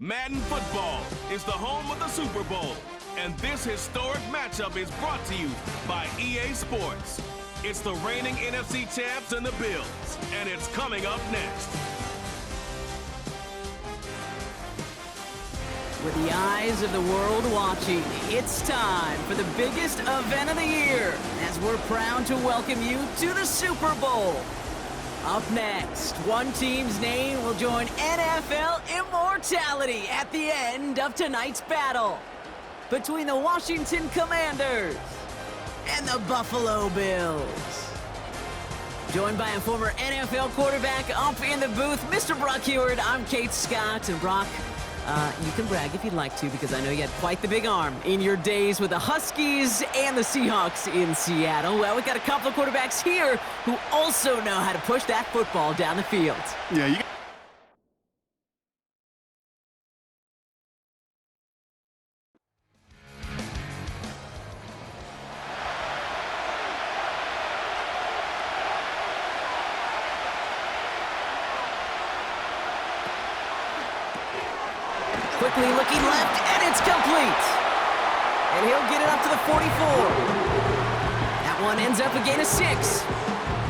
Madden Football is the home of the Super Bowl, and this historic matchup is brought to you by EA Sports. It's the reigning NFC champs and the Bills, and it's coming up next. With the eyes of the world watching, it's time for the biggest event of the year, as we're proud to welcome you to the Super Bowl. Up next, one team's name will join NFL immortality at the end of tonight's battle between the Washington Commanders and the Buffalo Bills. Joined by a former NFL quarterback up in the booth, Mr. Brock Heward. I'm Kate Scott, and Brock, you can brag if you'd like to, because I know you had quite the big arm in your days with the Huskies and the Seahawks in Seattle. Well, we've got a couple of quarterbacks here who also know how to push that football down the field. Yeah, Quickly looking left, and it's complete. And he'll get it up to the 44. That one ends up a gain of 6.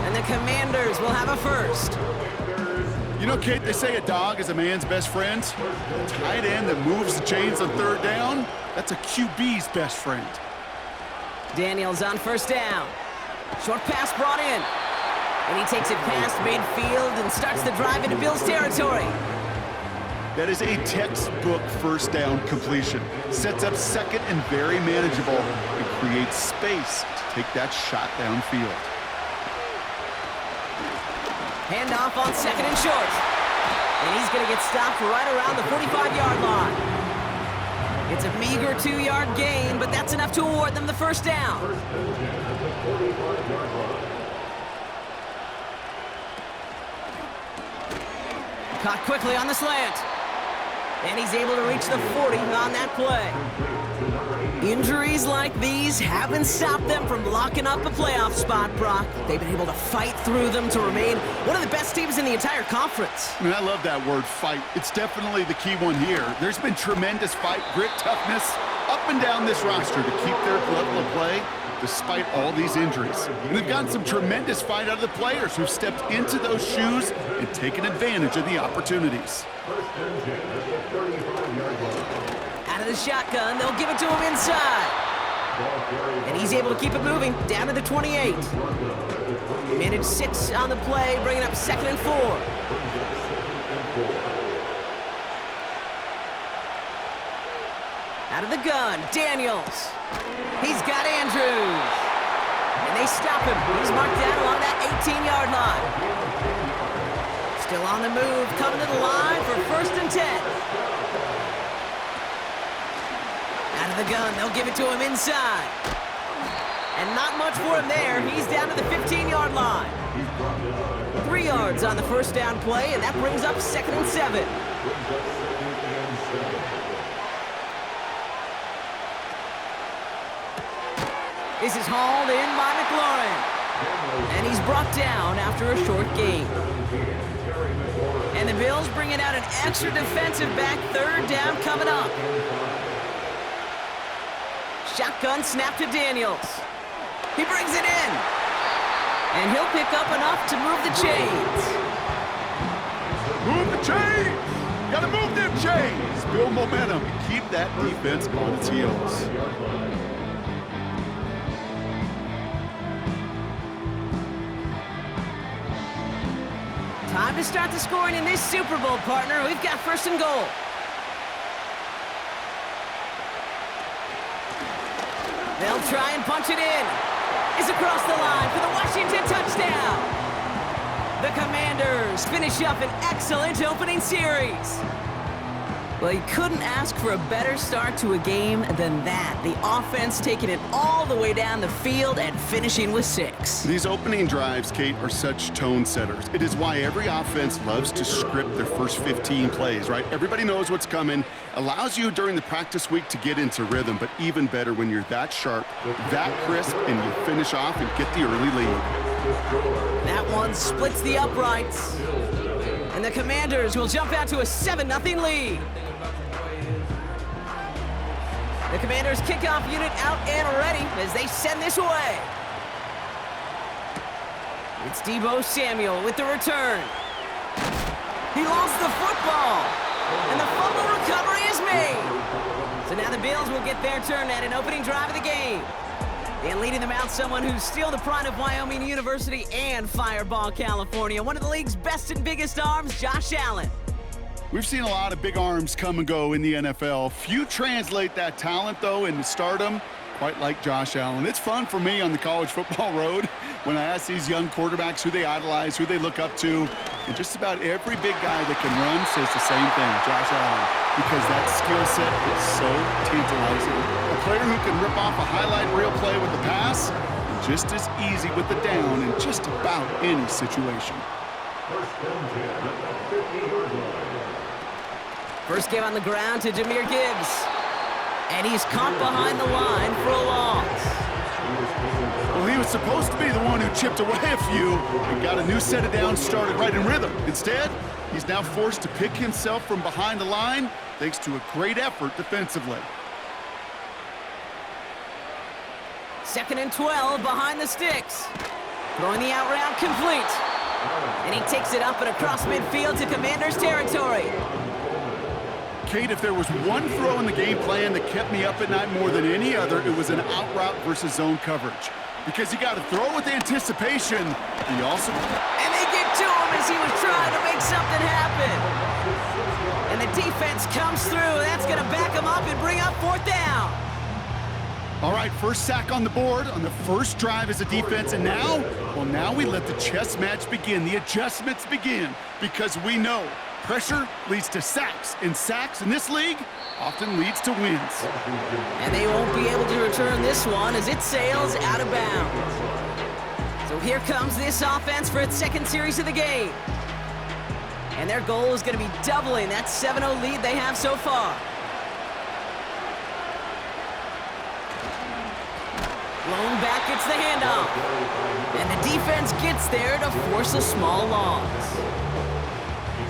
And the Commanders will have a first. You know, Kate, they say a dog is a man's best friend. A tight end that moves the chains on third down, that's a QB's best friend. Daniels on first down. Short pass brought in. And he takes it past midfield and starts the drive into Bills territory. That is a textbook first down completion. Sets up second and very manageable and creates space to take that shot downfield. Handoff on second and short. And he's going to get stopped right around the 45-yard line. It's a meager 2-yard gain, but that's enough to award them the first down. Caught quickly on the slant. And he's able to reach the 40 on that play. Injuries like these haven't stopped them from locking up a playoff spot, Brock. They've been able to fight through them to remain one of the best teams in the entire conference. I mean, I love that word, fight. It's definitely the key one here. There's been tremendous fight, grit, toughness up and down this roster to keep their level of play despite all these injuries. And they've gotten some tremendous fight out of the players who've stepped into those shoes and taken advantage of the opportunities. Out of the shotgun, they'll give it to him inside. And he's able to keep it moving down to the 28. Managed 6 on the play, bringing up second and 4. Out of the gun, Daniels. He's got Andrews. And they stop him. He's marked down along that 18-yard line. Still on the move, coming to the line for first and 10. Out of the gun, they'll give it to him inside. And not much for him there. He's down to the 15-yard line. 3 yards on the first down play, and that brings up second and 7. This is hauled in by McLaurin. And he's brought down after a short gain. And the Bills bringing out an extra defensive back, third down coming up. Shotgun snap to Daniels. He brings it in. And he'll pick up enough to move the chains. Move the chains! Gotta move them chains! Build momentum and keep that defense on its heels. Time to start the scoring in this Super Bowl, partner. We've got first and goal. They'll try and punch it in. It's across the line for the Washington touchdown. The Commanders finish up an excellent opening series. Well, you couldn't ask for a better start to a game than that. The offense taking it all the way down the field and finishing with 6. These opening drives, Kate, are such tone setters. It is why every offense loves to script their first 15 plays, right? Everybody knows what's coming. Allows you during the practice week to get into rhythm, but even better when you're that sharp, that crisp, and you finish off and get the early lead. That one splits the uprights. And the Commanders will jump out to a 7-0 lead. The Commanders' kickoff unit out and ready as they send this away. It's Deebo Samuel with the return. He lost the football, and the fumble recovery is made. So now the Bills will get their turn at an opening drive of the game. And leading them out, someone who's still the pride of Wyoming University and Fireball, California. One of the league's best and biggest arms, Josh Allen. We've seen a lot of big arms come and go in the NFL. Few translate that talent, though, into stardom, quite like Josh Allen. It's fun for me on the college football road when I ask these young quarterbacks who they idolize, who they look up to. And just about every big guy that can run says the same thing, Josh Allen, because that skill set is so tantalizing. A player who can rip off a highlight reel play with the pass, and just as easy with the down in just about any situation. First game on the ground to Jahmyr Gibbs. And he's caught behind the line for a loss. Well, he was supposed to be the one who chipped away a few and got a new set of downs started right in rhythm. Instead, he's now forced to pick himself from behind the line thanks to a great effort defensively. 2nd and 12 behind the sticks. Throwing the out route complete. And he takes it up and across midfield to Commanders territory. Kate, if there was one throw in the game plan that kept me up at night more than any other, it was an out route versus zone coverage. Because you got to throw with anticipation. He also... And they get to him as he was trying to make something happen. And the defense comes through. That's going to back him up and bring up 4th down. All right, first sack on the board on the first drive as a defense, and now, well, now we let the chess match begin, the adjustments begin, because we know pressure leads to sacks, and sacks in this league often leads to wins. And they won't be able to return this one as it sails out of bounds. So here comes this offense for its 2nd series of the game. And their goal is going to be doubling that 7-0 lead they have so far. Blown back gets the handoff. And the defense gets there to force a small loss.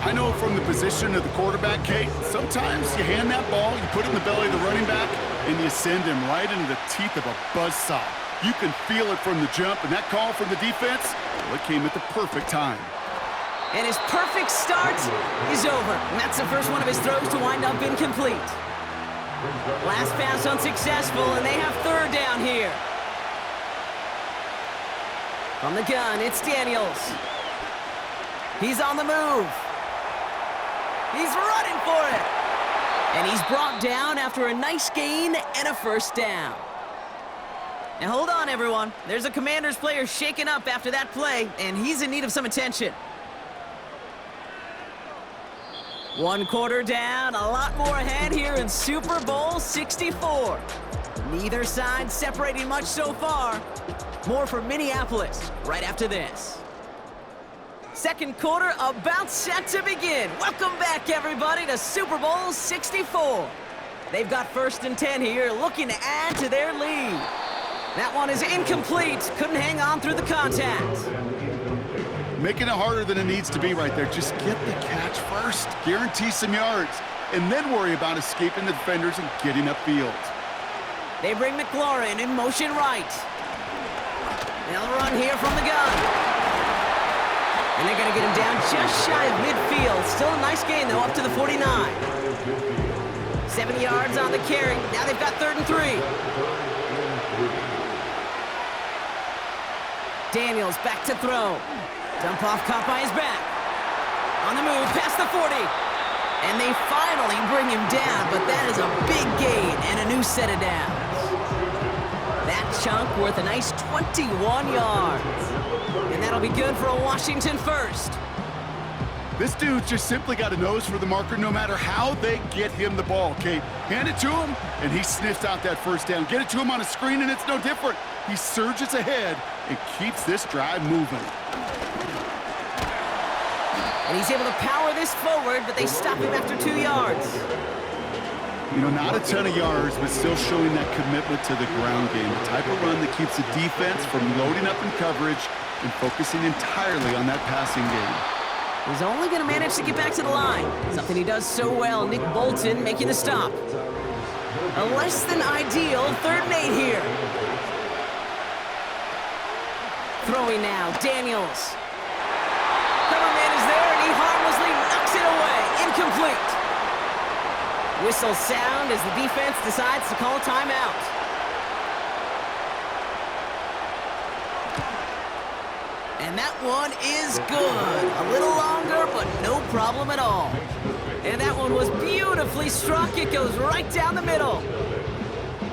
I know from the position of the quarterback, Kate, sometimes you hand that ball, you put it in the belly of the running back, and you send him right into the teeth of a buzzsaw. You can feel it from the jump, and that call from the defense, well, it came at the perfect time. And his perfect start is over. And that's the first one of his throws to wind up incomplete. Last pass unsuccessful, and they have 3rd down here. From the gun, it's Daniels. He's on the move. He's running for it. And he's brought down after a nice gain and a 1st down. Now hold on, everyone. There's a Commanders player shaken up after that play, and he's in need of some attention. 1 quarter down, a lot more ahead here in Super Bowl 64. Neither side separating much so far. More for Minneapolis right after this. 2nd quarter about set to begin. Welcome back, everybody, to Super Bowl 64. They've got 1st and 10 here, looking to add to their lead. That one is incomplete. Couldn't hang on through the contact. Making it harder than it needs to be right there. Just get the catch first. Guarantee some yards. And then worry about escaping the defenders and getting upfield. They bring McLaurin in motion right. They'll run here from the gun. And they're going to get him down just shy of midfield. Still a nice gain, though, up to the 49. 7 yards on the carry. Now they've got 3rd and 3. Daniels back to throw. Dump off caught by his back. On the move, past the 40. And they finally bring him down, but that is a big gain and a new set of downs. That chunk worth a nice 21 yards. And that'll be good for a Washington 1st. This dude's just simply got a nose for the marker no matter how they get him the ball, Kate. Hand it to him, and he sniffs out that 1st down. Get it to him on a screen, and it's no different. He surges ahead and keeps this drive moving. And he's able to power this forward, but they stop him after 2 yards. You know, not a ton of yards, but still showing that commitment to the ground game. The type of run that keeps the defense from loading up in coverage and focusing entirely on that passing game. He's only going to manage to get back to the line. Something he does so well. Nick Bolton making the stop. A less than ideal 3rd and 8 here. Throwing now, Daniels. Coverman is there, and he harmlessly knocks it away. Incomplete. Whistle sound as the defense decides to call a timeout. And that one is good. A little longer, but no problem at all. And that one was beautifully struck. It goes right down the middle.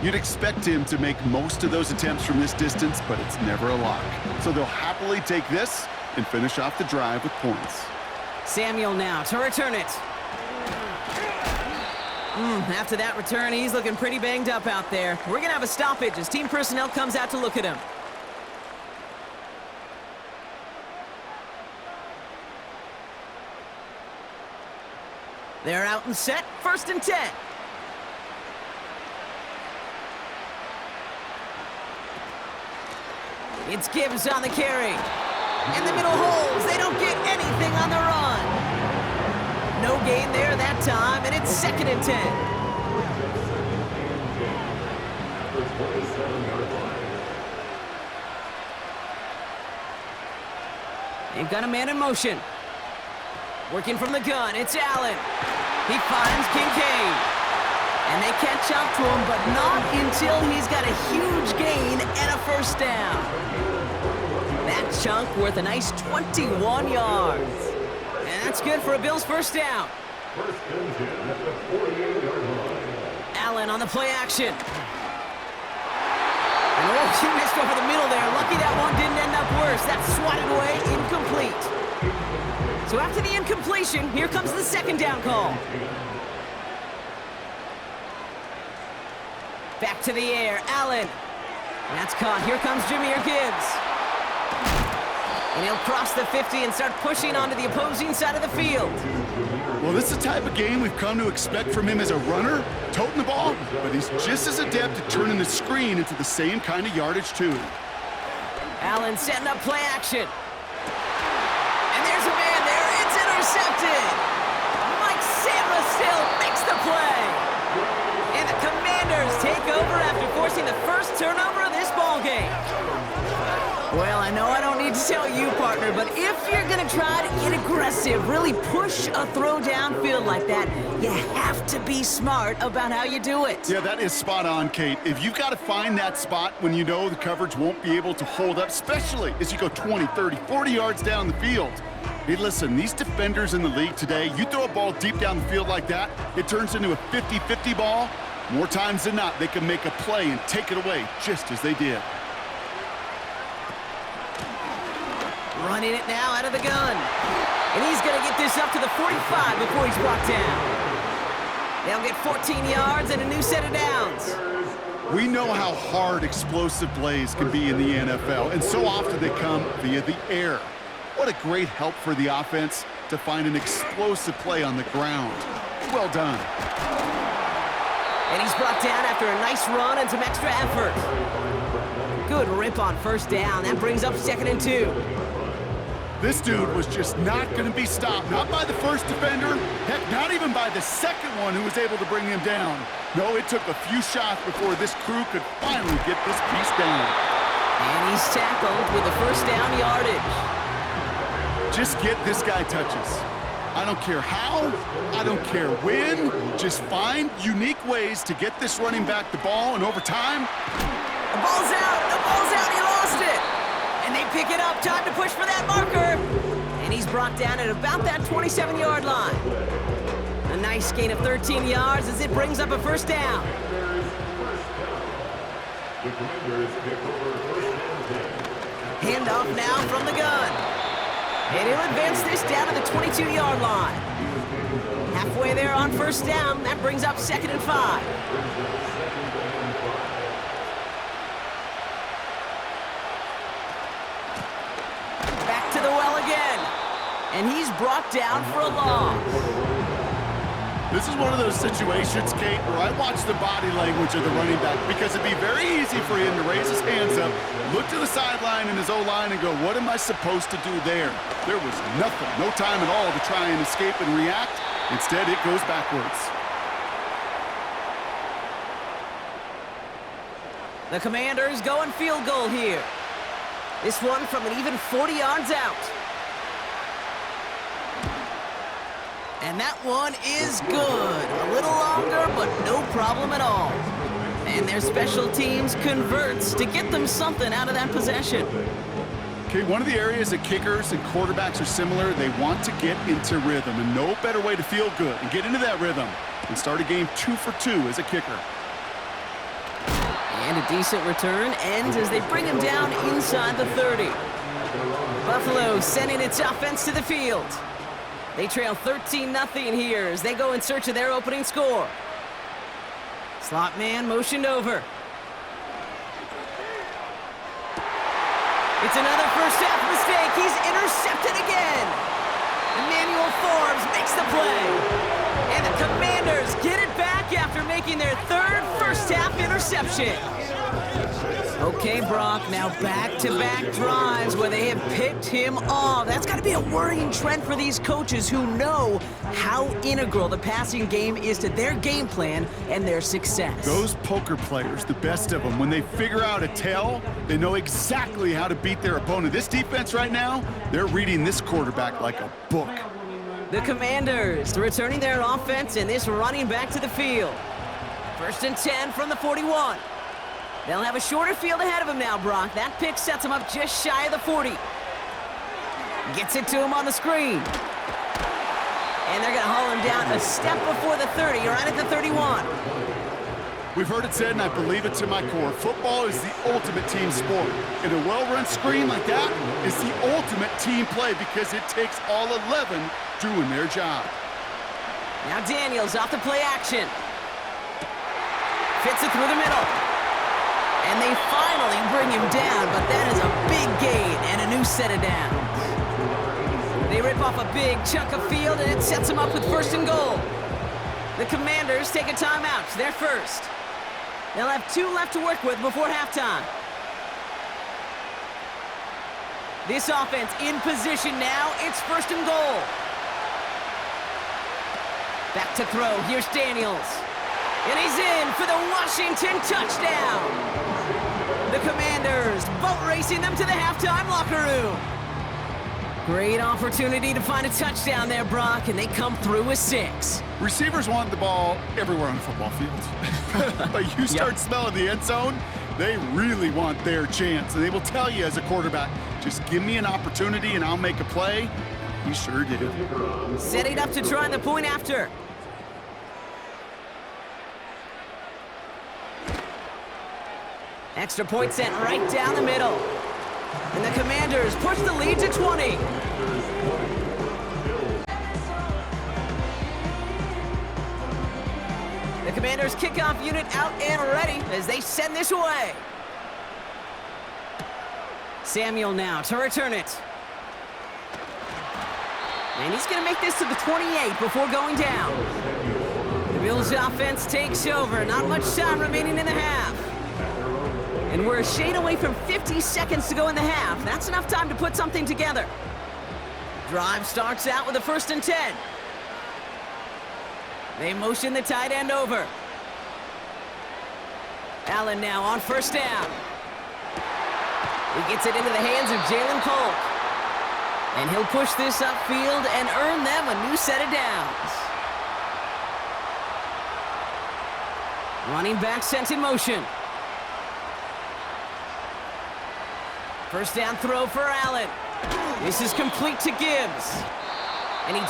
You'd expect him to make most of those attempts from this distance, but it's never a lock. So they'll happily take this and finish off the drive with points. Samuel now to return it. After that return, he's looking pretty banged up out there. We're going to have a stoppage as team personnel comes out to look at him. They're out and set, 1st and 10. It's Gibbs on the carry. In the middle holes, they don't get anything on the run. No gain there that time, and it's 2nd and 10. They've got a man in motion. Working from the gun, it's Allen. He finds Kincaid. And they catch up to him, but not until he's got a huge gain and a 1st down. That chunk worth a nice 21 yards. And that's good for a Bills 1st down. Allen on the play action. And he missed over the middle there. Lucky that one didn't end up worse. That's swatted away, incomplete. So after the incompletion, here comes the 2nd down call. Back to the air, Allen. That's caught. Here comes Jahmyr Gibbs. And he'll cross the 50 and start pushing onto the opposing side of the field. Well, this is the type of game we've come to expect from him as a runner, toting the ball, but he's just as adept at turning the screen into the same kind of yardage, too. Allen setting up play action. And there's a man there. It's intercepted. Mike Sandler still makes the play. And the Commanders take over after forcing the 1st turnover of this ballgame. Well, I know I don't need to tell you, partner, but if you're going to try to get aggressive, really push a throw downfield like that, you have to be smart about how you do it. Yeah, that is spot on, Kate. If you've got to find that spot when you know the coverage won't be able to hold up, especially as you go 20, 30, 40 yards down the field. Hey, listen, these defenders in the league today, you throw a ball deep down the field like that, it turns into a 50-50 ball. More times than not, they can make a play and take it away, just as they did. Running it now out of the gun. And he's going to get this up to the 45 before he's brought down. They'll get 14 yards and a new set of downs. We know how hard explosive plays can be in the NFL, and so often they come via the air. What a great help for the offense to find an explosive play on the ground. Well done. And he's brought down after a nice run and some extra effort. Good rip on 1st down. That brings up 2nd and 2. This dude was just not going to be stopped. Not by the 1st defender. Heck, not even by the 2nd one who was able to bring him down. No, it took a few shots before this crew could finally get this piece down. And he's tackled with the 1st down yardage. Just get this guy touches. I don't care how, I don't care when, just find unique ways to get this running back the ball, and over time... The ball's out, he lost it! And they pick it up, time to push for that marker! And he's brought down at about that 27-yard line. A nice gain of 13 yards as it brings up a 1st down. Handoff now from the gun. And he'll advance this down to the 22-yard line. Halfway there on 1st down, that brings up 2nd and 5. Back to the well again. And he's brought down for a loss. This is one of those situations, Kate, where I watch the body language of the running back, because it'd be very easy for him to raise his hands up, look to the sideline in his O-line and go, what am I supposed to do there? There was nothing, no time at all to try and escape and react. Instead, it goes backwards. The Commanders going field goal here. This one from an even 40 yards out. And that one is good. A little longer, but no problem at all. And their special teams converts to get them something out of that possession. Okay, one of the areas that kickers and quarterbacks are similar, they want to get into rhythm, and no better way to feel good and get into that rhythm and start a game 2 for 2 as a kicker. And a decent return ends as they bring him down inside the 30. Buffalo sending its offense to the field. They trail 13-0 here as they go in search of their opening score. Slot man motioned over. It's another first half mistake. He's intercepted again. Emmanuel Forbes makes the play. And the Commanders get it back after making their third first half interception. Okay, Brock, now back-to-back drives where they have picked him off. That's got to be a worrying trend for these coaches who know how integral the passing game is to their game plan and their success. Those poker players, the best of them, when they figure out a tell, they know exactly how to beat their opponent. This defense right now, they're reading this quarterback like a book. The Commanders returning their offense and this running back to the field. 1st and 10 from the 41. They'll have a shorter field ahead of him now, Brock. That pick sets him up just shy of the 40. Gets it to him on the screen. And they're going to haul him down a step before the 30, right at the 31. We've heard it said, and I believe it to my core, football is the ultimate team sport. And a well-run screen like that is the ultimate team play because it takes all 11 doing their job. Now Daniels off the play action. Fits it through the middle. And they finally bring him down, but that is a big gain and a new set of downs. They rip off a big chunk of field, and it sets them up with 1st and goal. The Commanders take a timeout. They're first. They'll have 2 left to work with before halftime. This offense in position now. It's 1st and goal. Back to throw. Here's Daniels. And he's in for the Washington touchdown. The Commanders boat racing them to the halftime locker room. Great opportunity to find a touchdown there, Brock, and they come through with 6. Receivers want the ball everywhere on the football field. But you start smelling the end zone, they really want their chance. And they will tell you as a quarterback, just give me an opportunity and I'll make a play. He sure did. Setting up to try the point after. Extra point sent right down the middle. And the Commanders push the lead to 20. The Commanders kickoff unit out and ready as they send this away. Samuel now to return it. And he's going to make this to the 28 before going down. The Bills' offense takes over. Not much time remaining in the half. And we're a shade away from 50 seconds to go in the half. That's enough time to put something together. Drive starts out with a 1st and 10. They motion the tight end over. Allen now on 1st down. He gets it into the hands of Jalen Polk. And he'll push this upfield and earn them a new set of downs. Running back sent in motion. 1st down throw for Allen. This is complete to Gibbs. And he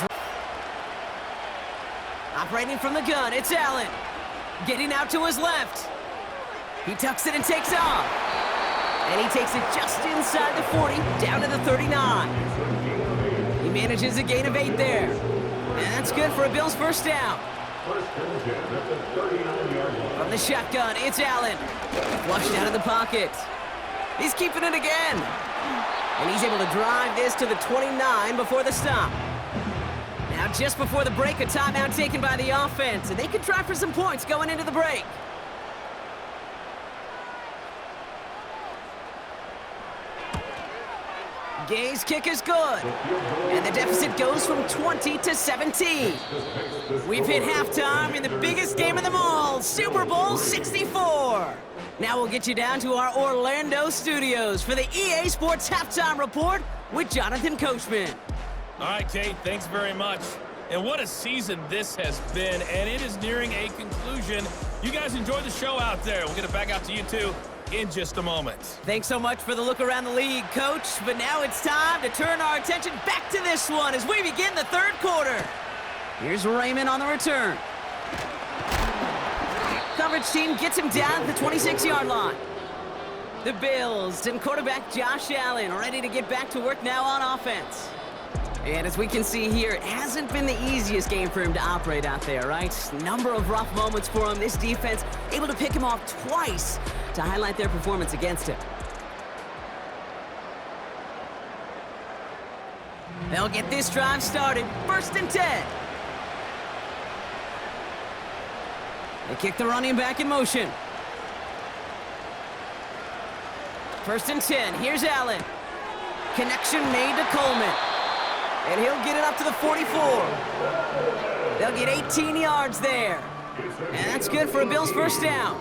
operating from the gun, it's Allen. Getting out to his left. He tucks it and takes off. And he takes it just inside the 40, down to the 39. He manages a gain of 8 there. And that's good for a Bills 1st down. From the shotgun, it's Allen. Flushed out of the pocket. He's keeping it again. And he's able to drive this to the 29 before the stop. Now just before the break, a timeout taken by the offense. And they can try for some points going into the break. Gay's kick is good. And the deficit goes from 20 to 17. We've hit halftime in the biggest game of them all. Bills Super Bowl 64. Now we'll get you down to our Orlando studios for the EA Sports Halftime Report with Jonathan Coachman. All right, Kate, thanks very much. And what a season this has been, and it is nearing a conclusion. You guys enjoy the show out there. We'll get it back out to you, too, in just a moment. Thanks so much for the look around the league, Coach. But now it's time to turn our attention back to this one as we begin the third quarter. Here's Raymond on the return. Coverage team gets him down at the 26-yard line. The Bills and quarterback Josh Allen ready to get back to work now on offense. And as we can see here, it hasn't been the easiest game for him to operate out there, right? Number of rough moments for him. This defense able to pick him off twice to highlight their performance against him. They'll get this drive started. 1st and 10. They kick the running back in motion. 1st and 10. Here's Allen. Connection made to Coleman. And he'll get it up to the 44. They'll get 18 yards there. And that's good for a Bills first down.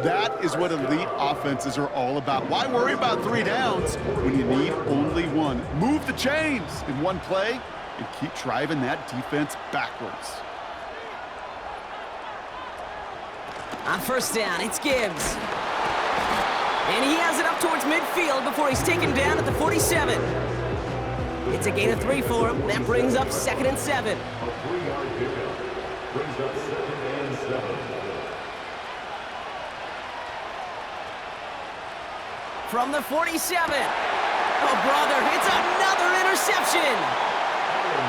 That is what elite offenses are all about. Why worry about 3 downs when you need only one? Move the chains in one play and keep driving that defense backwards. On 1st down, it's Gibbs. And he has it up towards midfield before he's taken down at the 47. It's a gain of 3 for him. That brings up 2nd and 7. From the 47. Oh, brother, it's another interception.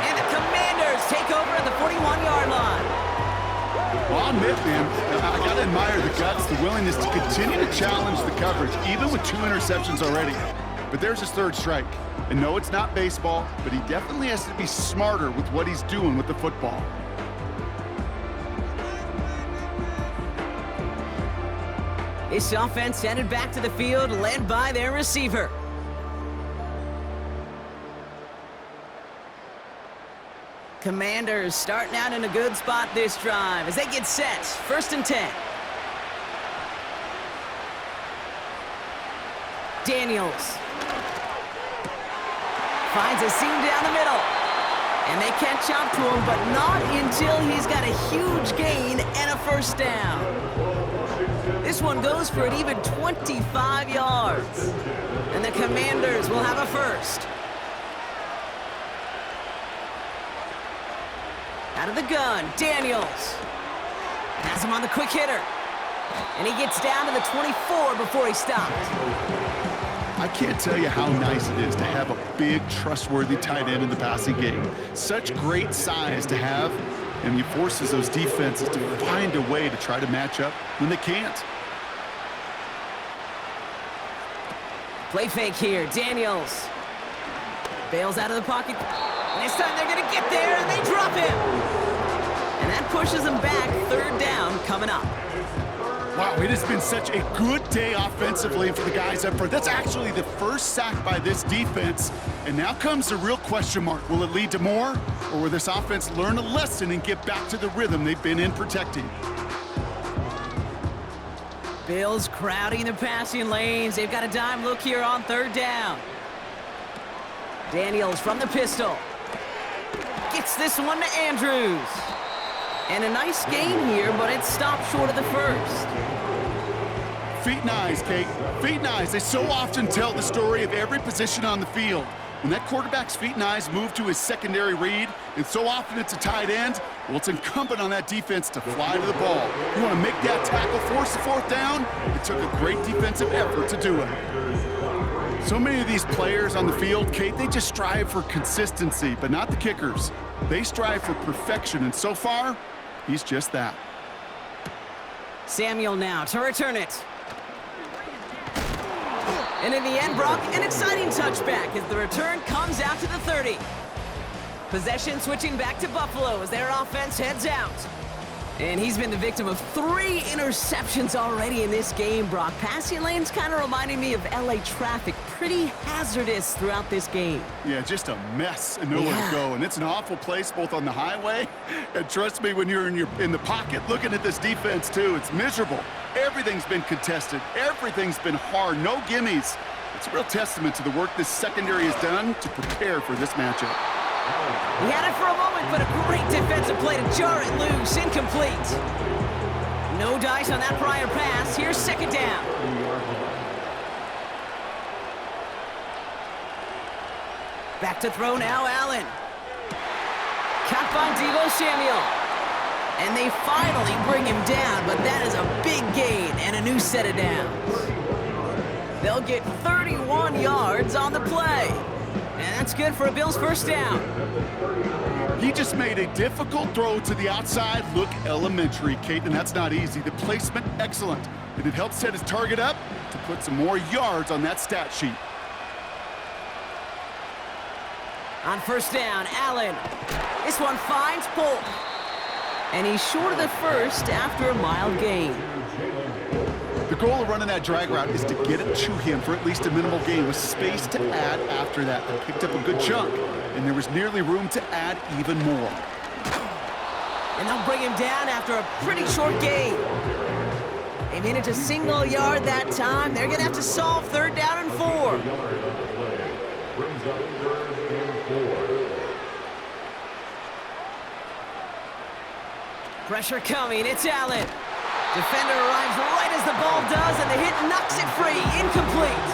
And the Commanders take over at the 41-yard line. Well, I'll admit, man, I got to admire the guts, the willingness to continue to challenge the coverage, even with 2 interceptions already. But there's his 3rd strike. And no, it's not baseball, but he definitely has to be smarter with what he's doing with the football. This offense headed back to the field, led by their receiver. Commanders starting out in a good spot this drive as they get set. 1st and 10. Daniels finds a seam down the middle. And they catch up to him, but not until he's got a huge gain and a 1st down. This one goes for an even 25 yards. And the Commanders will have a 1st. Out of the gun, Daniels. Has him on the quick hitter. And he gets down to the 24 before he stopped. I can't tell you how nice it is to have a big, trustworthy tight end in the passing game. Such great size to have, and he forces those defenses to find a way to try to match up when they can't. Play fake here, Daniels. Bails out of the pocket. And this time they're going to get there, and they drop him. And that pushes them back. 3rd down coming up. Wow, it has been such a good day offensively for the guys up front. That's actually the 1st sack by this defense. And now comes the real question mark. Will it lead to more? Or will this offense learn a lesson and get back to the rhythm they've been in protecting? Bills crowding the passing lanes. They've got a dime look here on 3rd down. Daniels from the pistol. Gets this one to Andrews. And a nice gain here, but it stopped short of the 1st. Feet and eyes, Kate. Feet and eyes. They so often tell the story of every position on the field. When that quarterback's feet and eyes move to his secondary read, and so often it's a tight end, well, it's incumbent on that defense to fly to the ball. You want to make that tackle, force the 4th down? It took a great defensive effort to do it. So many of these players on the field, Kate, they just strive for consistency, but not the kickers. They strive for perfection, and so far, he's just that. Samuel now to return it. And in the end, Brock, an exciting touchback as the return comes out to the 30. Possession switching back to Buffalo as their offense heads out. And he's been the victim of 3 interceptions already in this game, Brock. Passing lanes kind of reminding me of LA traffic. Pretty hazardous throughout this game. Yeah, just a mess and nowhere to go. And it's an awful place both on the highway, and trust me, when you're in the pocket looking at this defense too, it's miserable. Everything's been contested. Everything's been hard. No gimmies. It's a real testament to the work this secondary has done to prepare for this matchup. He had it for a moment, but a great defensive play to jar it loose. Incomplete. No dice on that prior pass. Here's second down. Back to throw now, Allen. Caught by Deebo Samuel. And they finally bring him down, but that is a big gain and a new set of downs. They'll get 31 yards on the play. And that's good for a Bills first down. He just made a difficult throw to the outside. Look elementary, Kate, and that's not easy. The placement, excellent. And it helps set his target up to put some more yards on that stat sheet. On first down, Allen. This one finds Polk. And he's short of the first after a mild gain. The goal of running that drag route is to get it to him for at least a minimal gain with space to add after that. They picked up a good chunk, and there was nearly room to add even more. And they'll bring him down after a pretty short gain. They managed a single yard that time. They're going to have to solve third down and 4. Pressure coming. It's Allen. Defender arrives right as the ball does, and the hit knocks it free. Incomplete.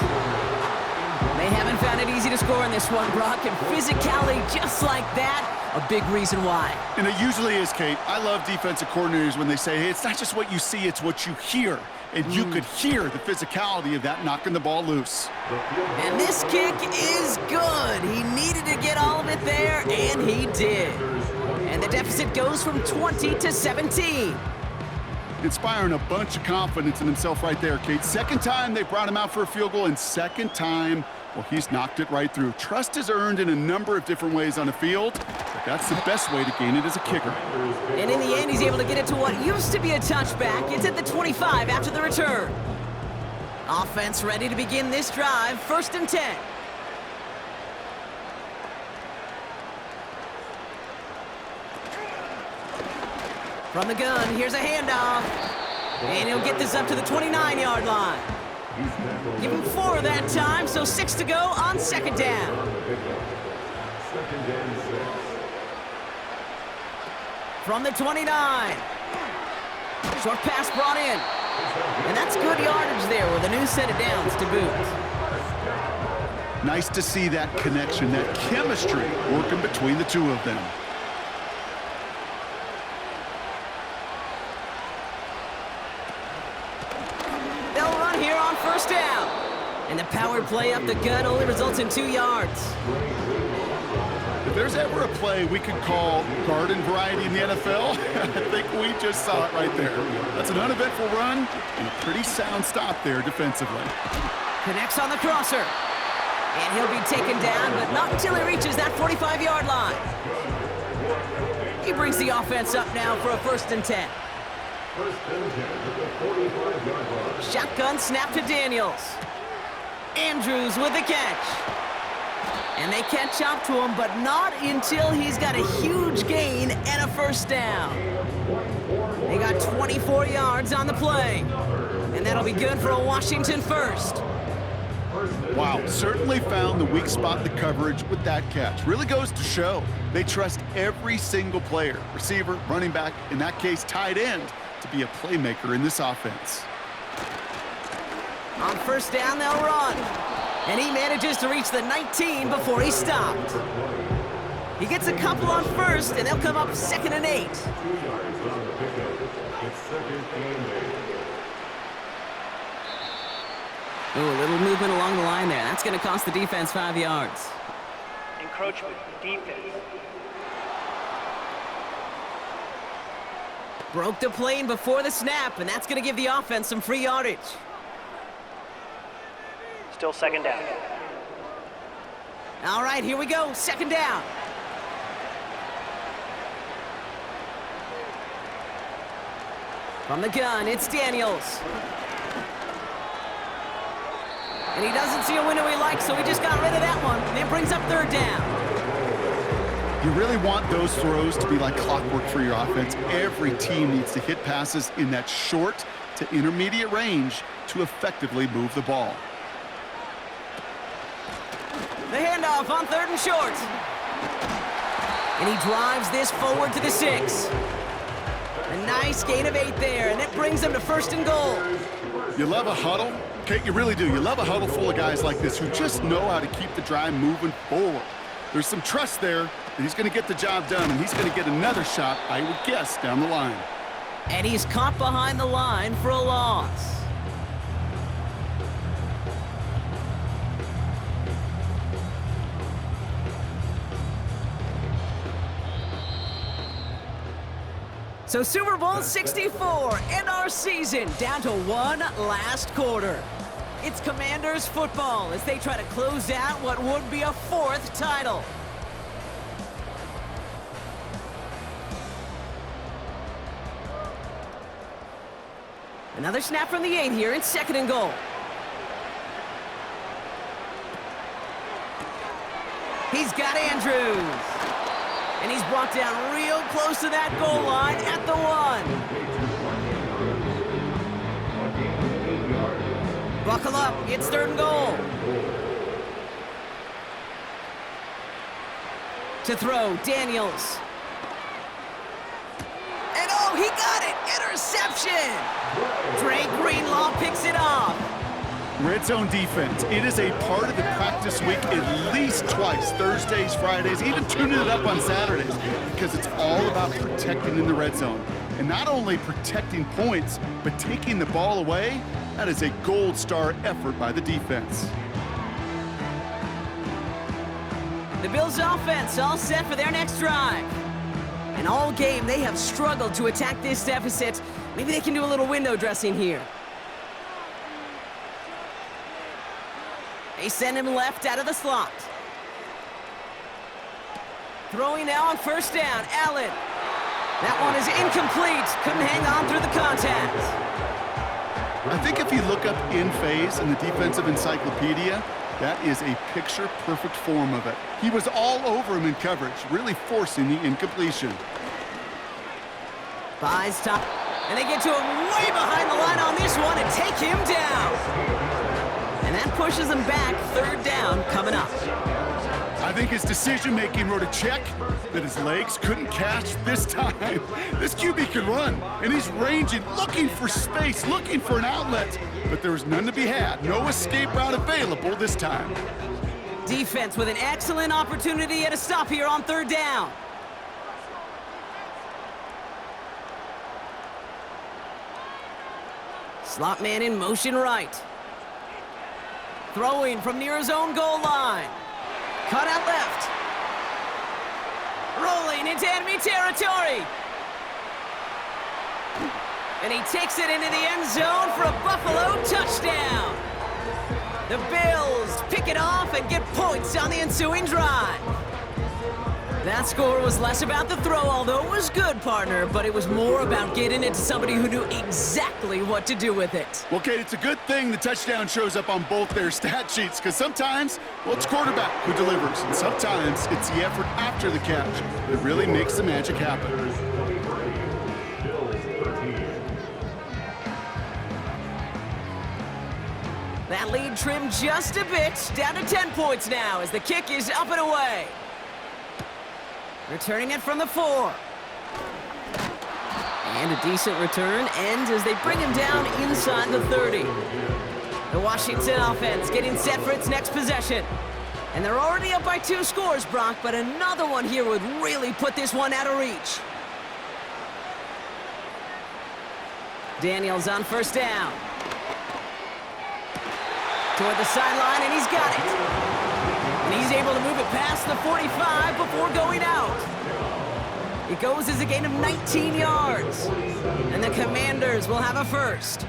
They haven't found it easy to score in this one, Brock, and physicality just like that, a big reason why. And it usually is, Kate. I love defensive coordinators when they say, hey, it's not just what you see, it's what you hear. And you could hear the physicality of that knocking the ball loose. And this kick is good. He needed to get all of it there, and he did. And the deficit goes from 20 to 17. Inspiring a bunch of confidence in himself right there, Kate. Second time they brought him out for a field goal, and second time, well, he's knocked it right through. Trust is earned in a number of different ways on the field, but that's the best way to gain it as a kicker. And in the end, he's able to get it to what used to be a touchback. It's at the 25 after the return. Offense ready to begin this drive, 1st and 10. From the gun, here's a handoff. And he'll get this up to the 29-yard line. Give him 4 that time, so 6 to go on second down. From the 29. Short pass brought in. And that's good yardage there with a new set of downs to boot. Nice to see that connection, that chemistry working between the two of them. First down. And the power play up the gut only results in 2 yards. If there's ever a play we could call garden variety in the NFL, I think we just saw it right there. That's an uneventful run and a pretty sound stop there defensively. Connects on the crosser. And he'll be taken down, but not until he reaches that 45-yard line. He brings the offense up now for a 1st and 10. Shotgun snap to Daniels. Andrews with the catch. And they catch up to him, but not until he's got a huge gain and a 1st down. They got 24 yards on the play. And that'll be good for a Washington 1st. Wow, certainly found the weak spot in the coverage with that catch. Really goes to show they trust every single player, receiver, running back, in that case tight end, to be a playmaker in this offense. On 1st down, they'll run. And he manages to reach the 19 before he stopped. He gets a couple on 1st, and they'll come up 2nd and 8. Oh, a little movement along the line there. That's going to cost the defense 5 yards. Encroachment, defense. Broke the plane before the snap, and that's going to give the offense some free yardage. Still 2nd down. All right, here we go. 2nd down. From the gun, it's Daniels. And he doesn't see a window he likes, so he just got rid of that one. And it brings up third down. You really want those throws to be like clockwork for your offense. Every team needs to hit passes in that short to intermediate range to effectively move the ball. The handoff on 3rd and short. And he drives this forward to the 6. A nice gain of 8 there, and it brings them to 1st and goal. You love a huddle? Okay, you really do. You love a huddle full of guys like this who just know how to keep the drive moving forward. There's some trust there that he's going to get the job done, and he's going to get another shot, I would guess, down the line. And he's caught behind the line for a loss. So Super Bowl 64 and our season down to one last quarter. It's Commanders football as they try to close out what would be a 4th title. Another snap from the 8 here. It's 2nd and goal. He's got Andrews. And he's brought down real close to that goal line at the 1. Buckle up. It's 3rd and goal. To throw, Daniels. And oh, he got it! Interception! Drake Greenlaw picks it off. Red zone defense. It is a part of the practice week at least twice, Thursdays, Fridays, even tuning it up on Saturdays, because it's all about protecting in the red zone. And not only protecting points, but taking the ball away. That is a gold star effort by the defense. The Bills' offense all set for their next drive. And all game, they have struggled to attack this deficit. Maybe they can do a little window dressing here. They send him left out of the slot. Throwing now on 1st down, Allen. That one is incomplete. Couldn't hang on through the contact. I think if you look up in phase in the defensive encyclopedia, that is a picture-perfect form of it. He was all over him in coverage, really forcing the incompletion. Buys top, and they get to him way behind the line on this one and take him down. And that pushes him back. 3rd down coming up. I think his decision-making wrote a check that his legs couldn't catch this time. This QB can run, and he's ranging, looking for space, looking for an outlet. But there was none to be had. No escape route available this time. Defense with an excellent opportunity at a stop here on 3rd down. Slot man in motion right. Throwing from near his own goal line. Cut out left. Rolling into enemy territory. And he takes it into the end zone for a Buffalo touchdown. The Bills pick it off and get points on the ensuing drive. That score was less about the throw, although it was good, partner, but it was more about getting it to somebody who knew exactly what to do with it. Well, Kate, it's a good thing the touchdown shows up on both their stat sheets, because sometimes, well, it's quarterback who delivers, and sometimes it's the effort after the catch that really makes the magic happen. That lead trimmed just a bit, down to 10 points now as the kick is up and away. Returning it from the 4. And a decent return ends as they bring him down inside the 30. The Washington offense getting set for its next possession. And they're already up by 2 scores, Brock, but another one here would really put this one out of reach. Daniels on 1st down. Toward the sideline, and he's got it. And he's able to move it past the 45 before going out. It goes as a gain of 19 yards. And the Commanders will have a first.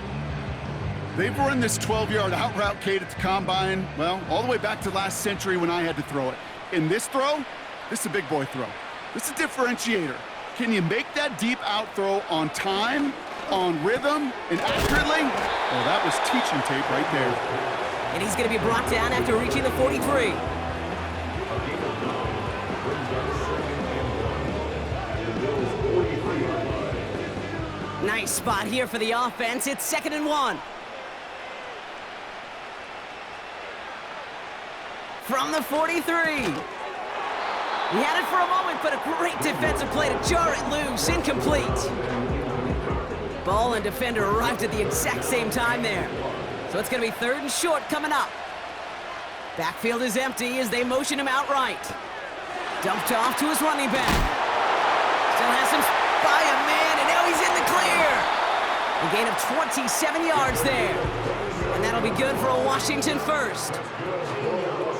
They've run this 12-yard out route, Kate, at the combine, well, all the way back to last century when I had to throw it. In this throw, this is a big boy throw. This is a differentiator. Can you make that deep out throw on time? on rhythm and accurately. Well, that was teaching tape right there. And he's going to be brought down after reaching the 43. Nice spot here for the offense. It's 2nd and 1. From the 43. He had it for a moment, but a great defensive play to jar it loose. Incomplete. Ball and defender arrived at the exact same time there. So it's going to be 3rd and short coming up. Backfield is empty as they motion him outright. Dumped off to his running back. Still has him by a man, and now he's in the clear. A gain of 27 yards there. And that'll be good for a Washington first.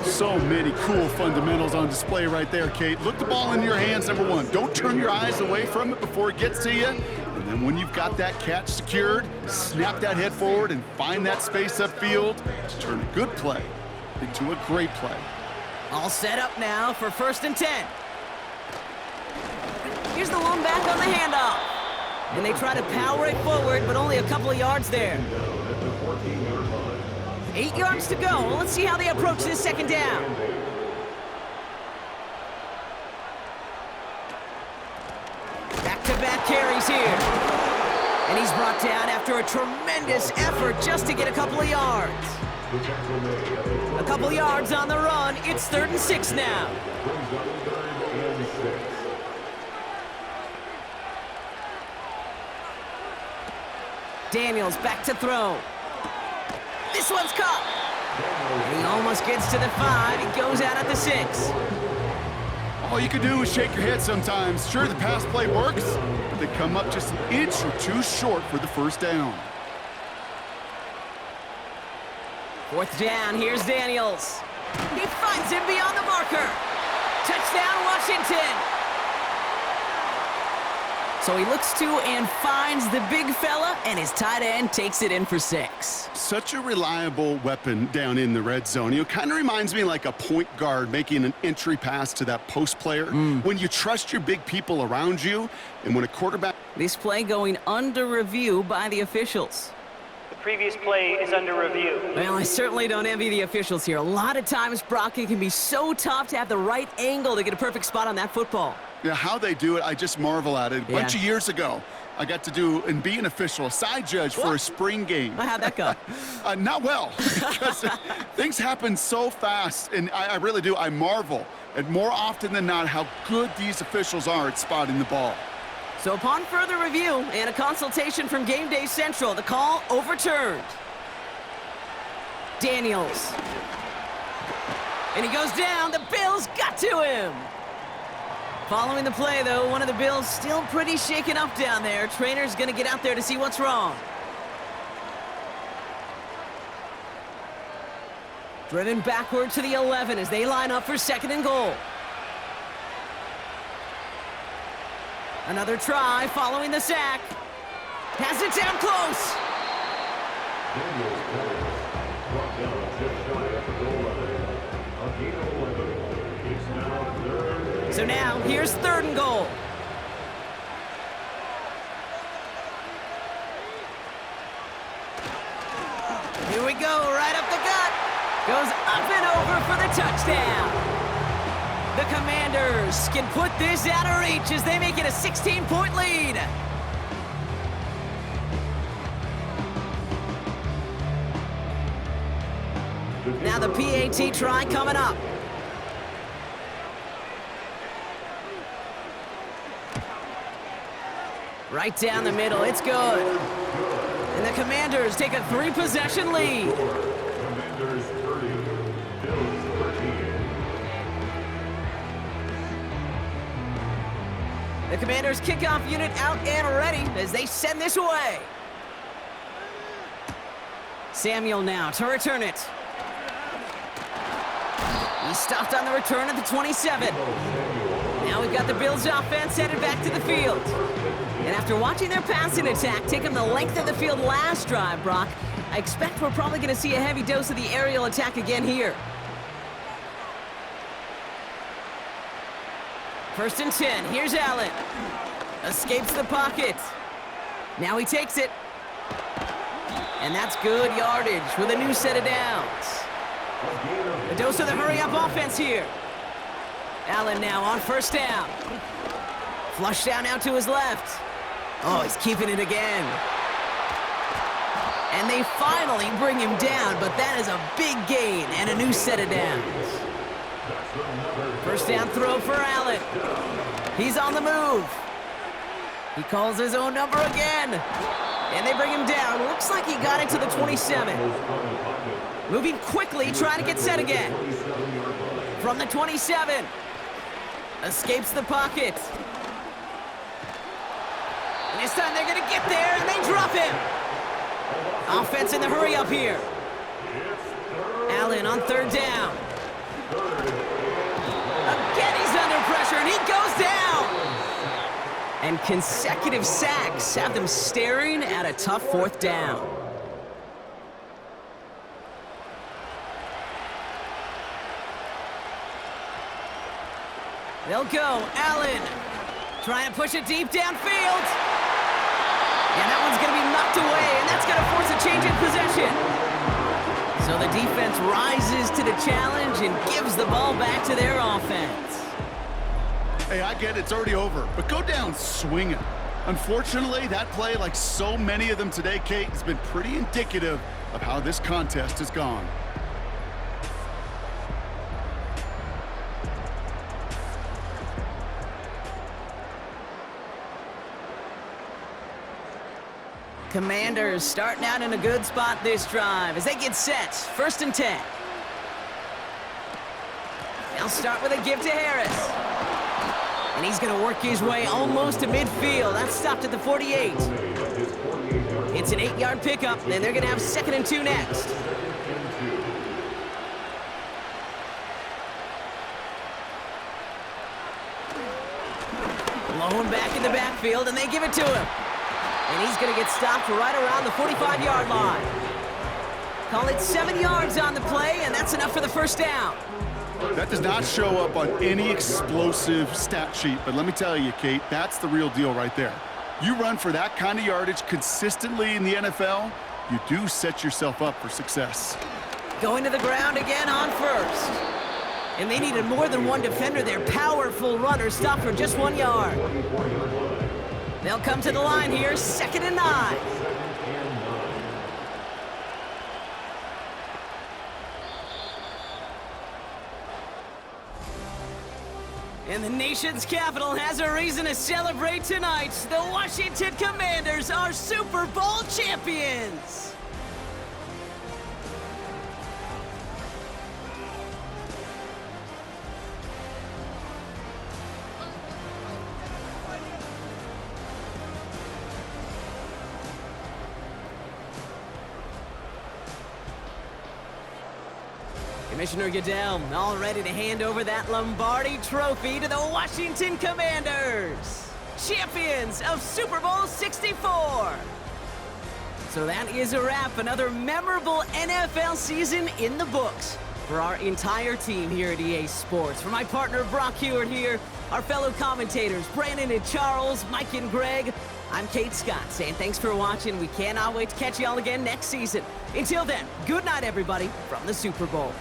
So many cool fundamentals on display right there, Kate. Look the ball in your hands, number one. Don't turn your eyes away from it before it gets to you. And then when you've got that catch secured, snap that head forward and find that space upfield to turn a good play into a great play. All set up now for 1st and 10. Here's the lone back on the handoff. And they try to power it forward, but only a couple of yards there. 8 yards to go. Well, let's see how they approach this 2nd down. Back-to-back carries here. And he's brought down after a tremendous effort just to get a couple of yards. A couple of yards on the run. It's 3rd and 6 now. Daniels back to throw. This one's caught. And he almost gets to the 5. He goes out at the 6. All you can do is shake your head sometimes. Sure, the pass play works, but they come up just an inch or two short for the 1st down. 4th down, here's Daniels. He finds him beyond the marker. Touchdown, Washington. So he looks to and finds the big fella, and his tight end takes it in for 6. Such a reliable weapon down in the red zone. You know, kind of reminds me like a point guard making an entry pass to that post player. When you trust your big people around you, and when a quarterback... This play going under review by the officials. The previous play is under review. Well, I certainly don't envy the officials here. A lot of times, Brock, it can be so tough to have the right angle to get a perfect spot on that football. Yeah, how they do it, I just marvel at it. A bunch of years ago, I got to do and be an official, a side judge for a spring game. How'd that go? Not well, because things happen so fast, and I really do. I marvel at more often than not how good these officials are at spotting the ball. So upon further review and a consultation from Game Day Central, the call overturned. Daniels. And he goes down. The Bills got to him. Following the play, though, one of the Bills still pretty shaken up down there. Trainer's going to get out there to see what's wrong. Driven backward to the 11 as they line up for 2nd and goal. Another try following the sack. Has it down close. So now, here's 3rd and goal. Here we go, right up the gut. Goes up and over for the touchdown. The Commanders can put this out of reach as they make it a 16-point lead. Now the PAT try coming up. Right down the middle, it's good. And the Commanders take a 3-possession lead. Commanders 30, Bills 13. The Commanders kickoff unit out and ready as they send this away. Samuel now to return it. He stopped on the return at the 27. Now we've got the Bills offense headed back to the field. And after watching their passing attack take them the length of the field last drive, Brock, I expect we're probably going to see a heavy dose of the aerial attack again here. 1st and 10. Here's Allen. Escapes the pocket. Now he takes it. And that's good yardage with a new set of downs. A dose of the hurry-up offense here. Allen now on first down. Flush down out to his left. Oh, he's keeping it again. And they finally bring him down, but that is a big gain and a new set of downs. First down throw for Allen. He's on the move. He calls his own number again. And they bring him down. Looks like he got into the 27. Moving quickly, trying to get set again. From the 27. Escapes the pocket. And this time they're going to get there, and they drop him. Offense in the hurry up here. Allen on third down. Again, he's under pressure, and he goes down. And consecutive sacks have them staring at a tough fourth down. They'll go. Allen trying to push it deep downfield. And that one's going to be knocked away, and that's going to force a change in possession. So the defense rises to the challenge and gives the ball back to their offense. Hey, I get it's already over, but go down swinging. Unfortunately, that play, like so many of them today, Kate, has been pretty indicative of how this contest has gone. Commanders starting out in a good spot this drive as they get set. First and 10. They'll start with a give to Harris. And he's going to work his way almost to midfield. That's stopped at the 48. It's an 8-yard pickup, and they're going to have 2nd and 2 next. Blown back in the backfield, and they give it to him. And he's going to get stopped right around the 45-yard line. Call it 7 yards on the play, and that's enough for the first down. That does not show up on any explosive stat sheet, but let me tell you, Kate, that's the real deal right there. You run for that kind of yardage consistently in the NFL, you do set yourself up for success. Going to the ground again on first. And they needed more than one defender. Their powerful runner stopped for just 1 yard. They'll come to the line here, 2nd and 9. And the nation's capital has a reason to celebrate tonight. The Washington Commanders are Super Bowl champions. Commissioner Goodell all ready to hand over that Lombardi trophy to the Washington Commanders, champions of Super Bowl 64. So that is a wrap. Another memorable NFL season in the books for our entire team here at EA Sports. For my partner Brock Hewitt here, our fellow commentators Brandon and Charles, Mike and Greg, I'm Kate Scott saying thanks for watching. We cannot wait to catch y'all again next season. Until then, good night everybody from the Super Bowl.